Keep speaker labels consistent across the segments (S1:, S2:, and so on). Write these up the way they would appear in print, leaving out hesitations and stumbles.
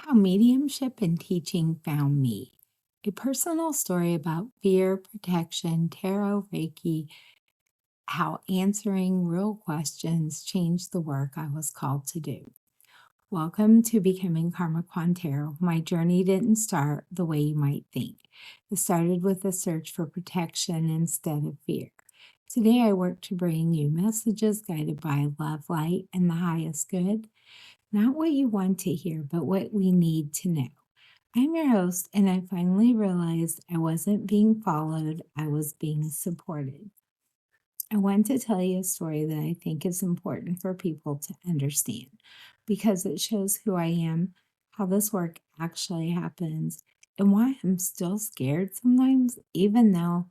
S1: How Mediumship and Teaching Found Me. A personal story about fear, protection, tarot, Reiki, how answering real questions changed the work I was called to do. Welcome to Becoming CarmaQuanTarot. My journey didn't start the way you might think. It started with a search for protection instead of fear. Today I work to bring you messages guided by love, light, and the highest good. Not what you want to hear, but what we need to know. I'm your host, and I finally realized I wasn't being followed, I was being supported. I want to tell you a story that I think is important for people to understand because it shows who I am, how this work actually happens, and why I'm still scared sometimes, even though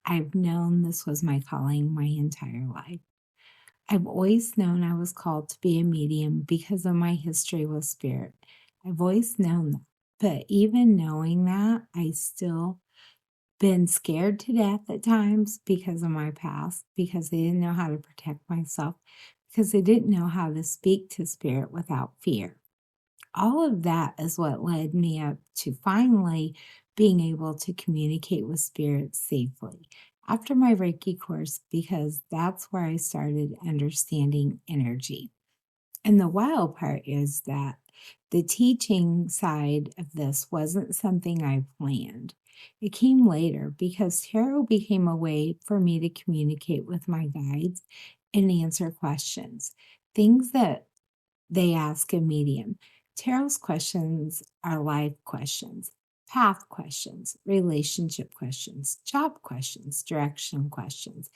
S1: I've known this was my calling my entire life. I've always known I was called to be a medium because of my history with spirit. I've always known that. But even knowing that, I still been scared to death at times because of my past, because I didn't know how to protect myself, because I didn't know how to speak to spirit without fear. All of that is what led me up to finally being able to communicate with spirit safely after my Reiki course, because that's where I started understanding energy. And the wild part is that the teaching side of this wasn't something I planned. It came later because tarot became a way for me to communicate with my guides and answer questions, things that they ask a medium. Tarot's questions are life questions, path questions, relationship questions, job questions, direction questions.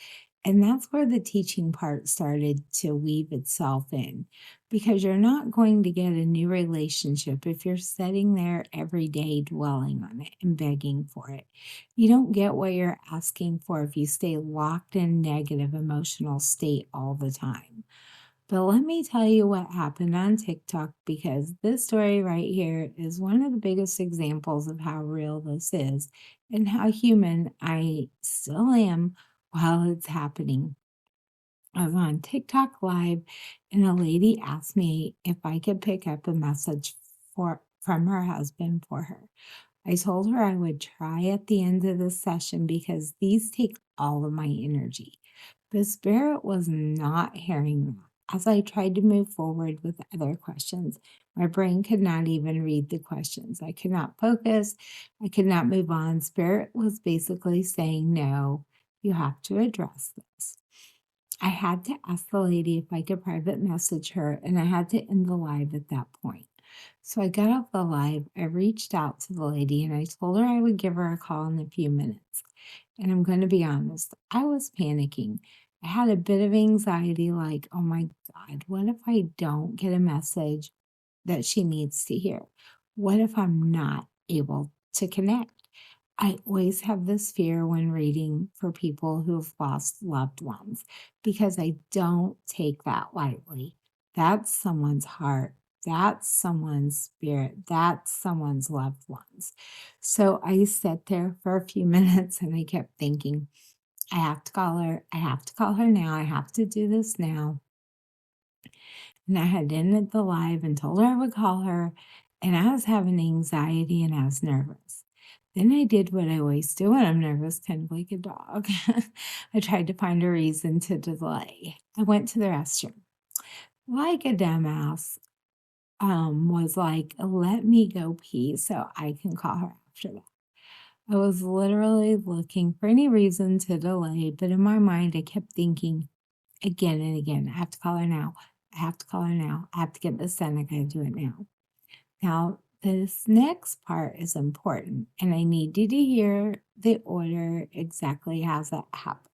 S1: And that's where the teaching part started to weave itself in, because you're not going to get a new relationship if you're sitting there every day dwelling on it and begging for it. You don't get what you're asking for if you stay locked in a negative emotional state all the time. But let me tell you what happened on TikTok, because this story right here is one of the biggest examples of how real this is and how human I still am while it's happening. I was on TikTok Live and a lady asked me if I could pick up a message from her husband for her. I told her I would try at the end of the session because these take all of my energy. But Spirit was not hearing that. As I tried to move forward with other questions, my brain could not even read the questions. I could not focus. I could not move on. Spirit was basically saying, no, you have to address this. I had to ask the lady if I could private message her, and I had to end the live at that point. So I got off the live, I reached out to the lady, and I told her I would give her a call in a few minutes. And I'm going to be honest, I was panicking. I had a bit of anxiety, like, oh my God, what if I don't get a message that she needs to hear? What if I'm not able to connect? I always have this fear when reading for people who have lost loved ones, because I don't take that lightly. That's someone's heart. That's someone's spirit. That's someone's loved ones. So I sat there for a few minutes and I kept thinking, I have to call her. I have to call her now. I have to do this now. And I had ended the live and told her I would call her. And I was having anxiety and I was nervous. Then I did what I always do when I'm nervous, kind of like a dog. I tried to find a reason to delay. I went to the restroom. Like a dumbass, was like, let me go pee so I can call her after that. I was literally looking for any reason to delay, but in my mind, I kept thinking again and again, I have to call her now. I have to call her now. I have to get this done. I got to do it now. Now, this next part is important, and I need you to hear the order exactly as that happened.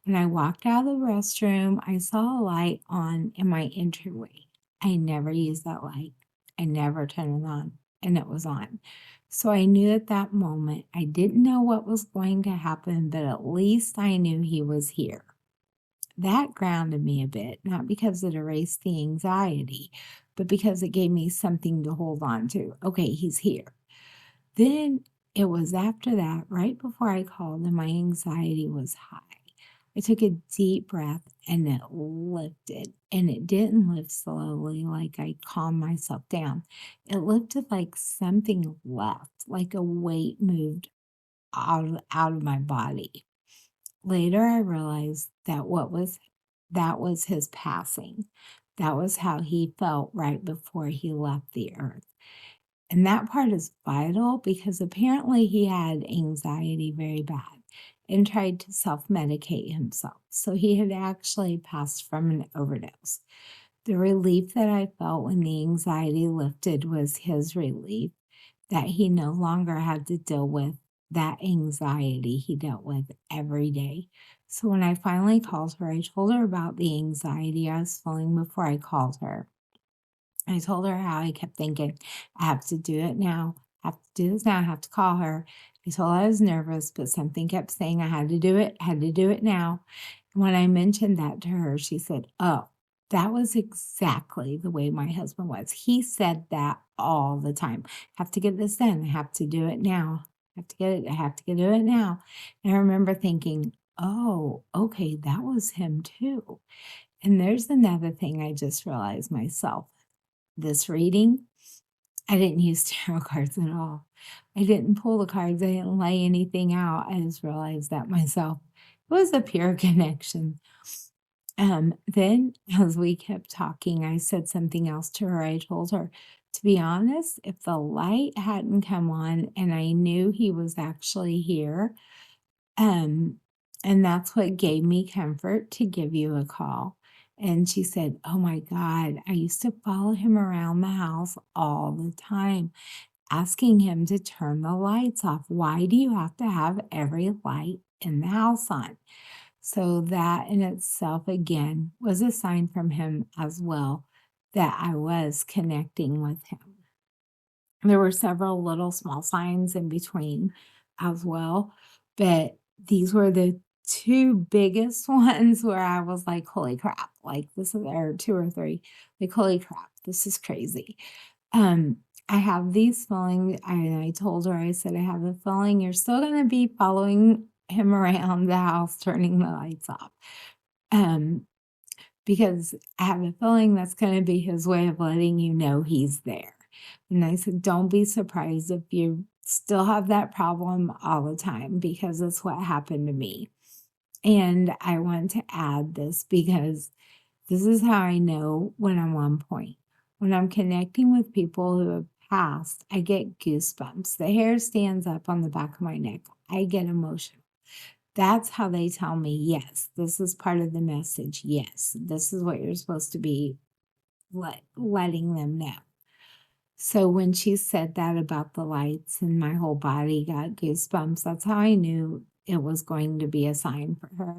S1: When I walked out of the restroom, I saw a light on in my entryway. I never used that light. I never turned it on, and it was on. So I knew at that moment, I didn't know what was going to happen, but at least I knew he was here. That grounded me a bit, not because it erased the anxiety, but because it gave me something to hold on to. Okay, he's here. Then it was after that, right before I called, and my anxiety was high. I took a deep breath and it lifted. And it didn't lift slowly like I calmed myself down. It lifted like something left, like a weight moved out of my body. Later, I realized that that was his passing. That was how he felt right before he left the earth. And that part is vital because apparently he had anxiety very bad and tried to self-medicate himself. So he had actually passed from an overdose. The relief that I felt when the anxiety lifted was his relief, that he no longer had to deal with that anxiety he dealt with every day. So when I finally called her, I told her about the anxiety I was feeling before I called her. I told her how I kept thinking, I have to do it now. I have to do this now. I have to call her. I told her I was nervous, but something kept saying I had to do it, now. And when I mentioned that to her, she said, oh, that was exactly the way my husband was. He said that all the time. I have to get this done. I have to do it now. I have to do it now. And I remember thinking, oh, okay, that was him too. And there's another thing I just realized myself. This reading, I didn't use tarot cards at all. I didn't pull the cards. I didn't lay anything out. I just realized that myself. It was a pure connection. Then as we kept talking, I said something else to her. I told her, to be honest, if the light hadn't come on and I knew he was actually here, and that's what gave me comfort to give you a call. And she said, oh my God, I used to follow him around the house all the time, asking him to turn the lights off. Why do you have to have every light in the house on? So that in itself, again, was a sign from him as well that I was connecting with him. There were several little small signs in between as well, but these were the two biggest ones where I was like, holy crap, like this is, or two or three, like, holy crap, this is crazy. I have these feelings, and I told her, I said, I have a feeling you're still going to be following him around the house, turning the lights off. Because I have a feeling that's going to be his way of letting you know he's there. And I said, don't be surprised if you still have that problem all the time, because it's what happened to me. And I want to add this because this is how I know when I'm on point. When I'm connecting with people who have passed, I get goosebumps. The hair stands up on the back of my neck. I get emotional. That's how they tell me, yes, this is part of the message. Yes, this is what you're supposed to be letting them know. So when she said that about the lights and my whole body got goosebumps, that's how I knew it was going to be a sign for her.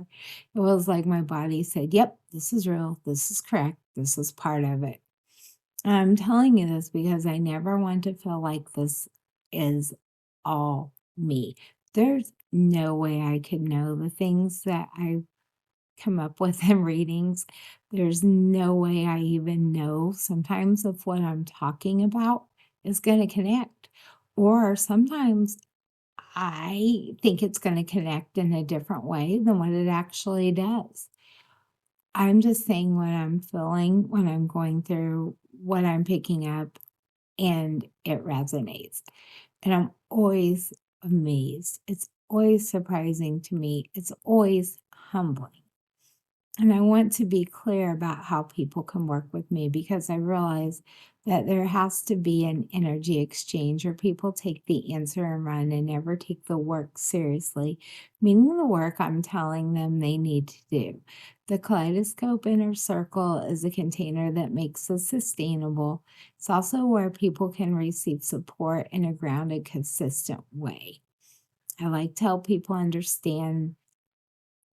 S1: It was like my body said, yep, this is real. This is correct. This is part of it. And I'm telling you this because I never want to feel like this is all me. There's no way I could know the things that I come up with in readings. There's no way I even know sometimes if what I'm talking about is going to connect. Or sometimes I think it's going to connect in a different way than what it actually does. I'm just saying what I'm feeling when I'm going through what I'm picking up, and it resonates. And I'm always amazed. It's always surprising to me. It's always humbling. And I want to be clear about how people can work with me, because I realize that there has to be an energy exchange, or people take the answer and run and never take the work seriously, meaning the work I'm telling them they need to do. The kaleidoscope inner circle is a container that makes us sustainable. It's also where people can receive support in a grounded, consistent way. I like to help people understand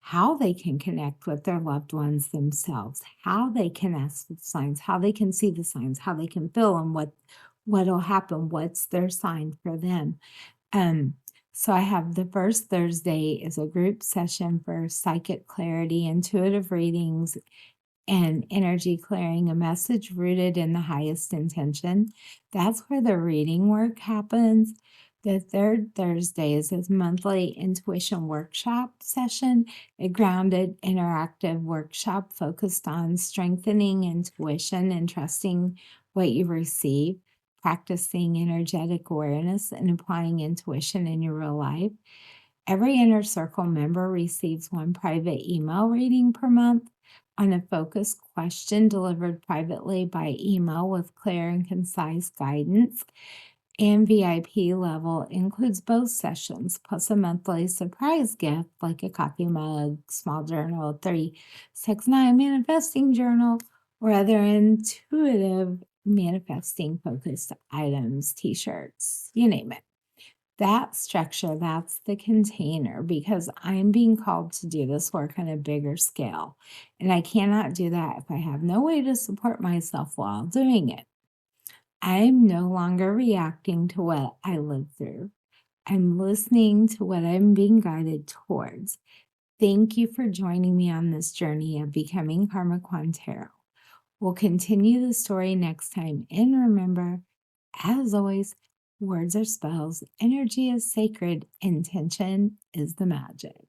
S1: how they can connect with their loved ones themselves, how they can ask for the signs, how they can see the signs, how they can feel them, what'll happen, what's their sign for them. So I have the first Thursday is a group session for psychic clarity, intuitive readings, and energy clearing, a message rooted in the highest intention. That's where the reading work happens. The third Thursday is his monthly intuition workshop session, a grounded, interactive workshop focused on strengthening intuition and trusting what you receive, practicing energetic awareness, and applying intuition in your real life. Every Inner Circle member receives one private email reading per month on a focused question delivered privately by email with clear and concise guidance. And VIP level includes both sessions, plus a monthly surprise gift like a coffee mug, small journal, 369 manifesting journal, or other intuitive manifesting focused items, t-shirts, you name it. That structure, that's the container, because I'm being called to do this work on a bigger scale. And I cannot do that if I have no way to support myself while doing it. I'm no longer reacting to what I lived through. I'm listening to what I'm being guided towards. Thank you for joining me on this journey of becoming CarmaQuanTarot. We'll continue the story next time. And remember, as always, words are spells, energy is sacred, intention is the magic.